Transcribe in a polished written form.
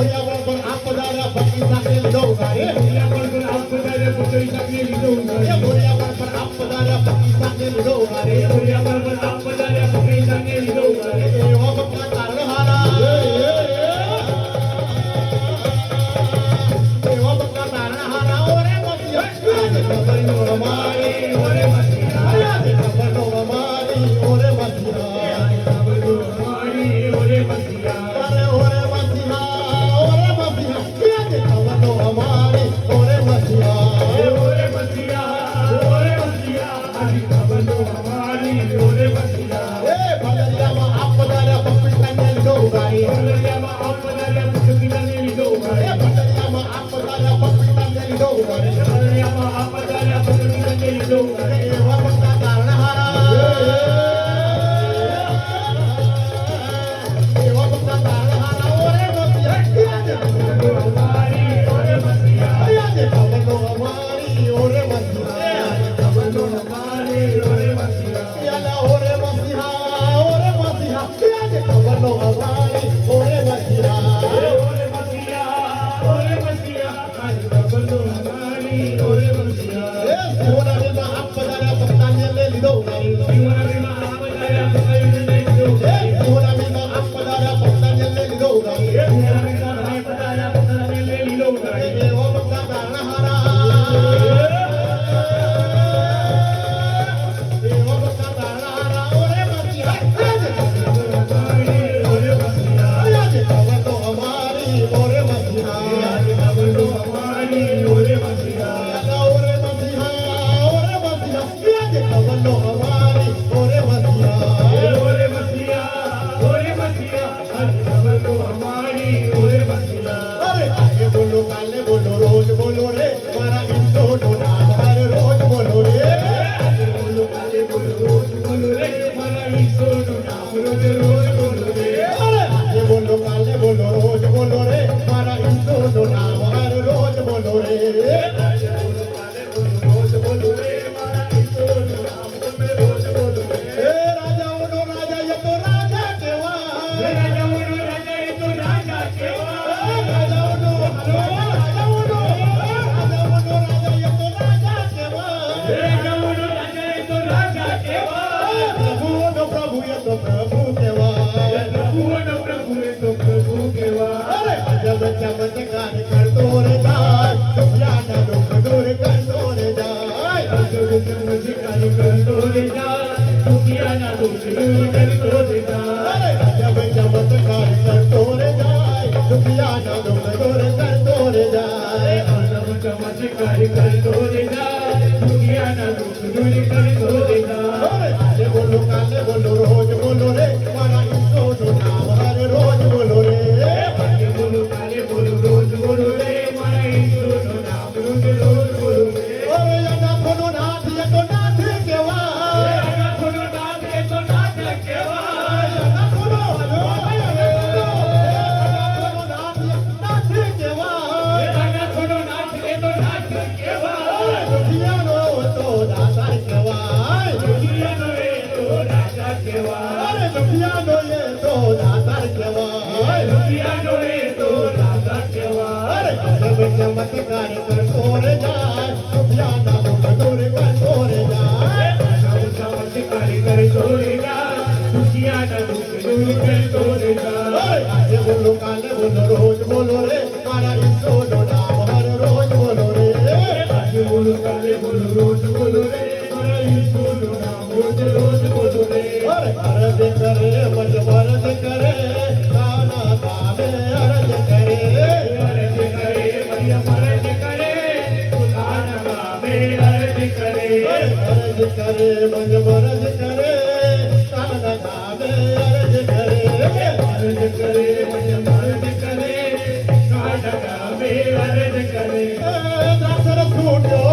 बरोबर आपदाला फकी टाकलेली डोंगारे बरोबर आपदाला फकी टाकलेली डोंगारे बरोबर आपदाला फकी टाकलेली डोंगारे बरोबर आपदाला फकी टाकलेली डोंगारे देवा बप्पा तारणहारा देवा बप्पा तारणहारा ओरे मसिया खबर नो मारी ओरे मसिया खबर नो मारी ओरे मसिया खबर नो मारी ओरे मसिया ओरे मसिया ओरे मसिया खबर नो मारी ओरे मसिया ओरे मसिया ओरे मसिया खबर नो मारी ओरे मसिया भगरिया मा आपदाला फकी टाकलेली डोंगारे भगरिया मा आपदाला फकी टाकलेली डोंगारे भगरिया मा आपदाला फकी टाकलेली डोंगारे भगरिया मा आपदाला फकी टाकलेली डोंगारे देवा बप्पा तारणहारा देवा बप्पा तारणहारा ओरे मसिया मारी ओरे मसिया खबर नो मारी ओरे मसिया खबर नो मारी ओरे मसिया याला ओरे मसिया ओरे मसिया खबर नो मारी ओरे मसिया ओरे मसिया ओरे मसिया खबर नो मारी ओरे मसिया सोना बिना आपदाला फक्ता नेलेली डोंगारे सोना बिना आपदाला फक्ता नेलेली डोंगारे सोना बिना आपदाला फक्ता नेलेली डोंगारे सोना बिना आपदाला फक्ता नेलेली डोंगारे देवा बप्पा तारणहारा देवा बप्पा तारणहारा ओरे मसिया ओरे मसिया खबर नो हमारी ओरे मसिया खबर नो हमारी ओरे मसिया ओरे मसिया ओरे मसिया खबर नो हमारी ओरे मसिया ओरे मसिया ओरे मसिया खबर नो हमारी ओरे मसिया अरे आगे बोलो काले बोलो रोज बोलो रे मारा इंदो डोना हर रोज बोलो रे आगे बोलो काले बोलो रोज बोलो रे मारा इंदो डोना रोज रोज बोलो रे अरे आगे बोलो काले बोलो रोज बोलो रे मारा इंदो डोना हर रोज बोलो रे आगे बोलो काले बोलो रोज बोलो रे मारा इंदो डोना रोज बोलो रे राजा उनो राजा ये तो राजा केवा राजा उनो राजा ये तो राजा केवा राजा उनो राजा उनो राजा उनो राजा ये तो राजा केवा राजा उनो राजा ये तो राजा केवा प्रभु उनो प्रभु ये तो प्रभु केवा प्रभु उनो प्रभु ये तो प्रभु केवा अरे जब चमत्कार करतो रे जाय दुनिया दुख दूर करतो रे जाय जब चमत्कार करतो रे जाय दुनिया दुख दूर करतो रे जाय जब चमत्कार करतो रे जाय दुनिया दुख दूर करतो रे जाय जब चमत्कार करतो रे जाय दुनिया दुख दूर करतो रे जाय काले बोलो रोज बोलो रे मारा इंदो डोना हर रोज बोलो रे काले बोलो रोज बोलो रे मारा इंदो डोना रोज रोज बोलो रे अरे याना कोनो नाथ ये तो नाथ केवा याना कोनो नाथ ये तो नाथ केवा याना कोनो नाथ ये नाथ केवा याना कोनो नाथ ये तो नाथ केवा दुनिया नो तो दाता केवा दुनिया नो ये तो दाता केवा अरे दुनिया नो ये तो दाता केवा दुनिया नो ये तो दाता केवा अरे जब चमत्कार करतो रे जाय दुनिया ना दुख दूर करतो रे जाय जब चमत्कार करतो रे जाय दुनिया ना दुख दूर करतो रे जाय आगे बोलो काले बोलो रोज बोलो रे मारा इंदो डोना हर रोज बोलो रे आगे बोलो काले बोलो रोज बोलो रे मारा इंदो डोना रोज रोज बोलो रे अरे अर्ज करे मज मर्ज करे गाना गावे अर्ज करे भैया मर्ज करे गाना गावे अर्ज करे मज मर्ज करे गाना गावे अर्ज करे मज मर्ज करे गाना गावे अर्ज करे दासर फूटो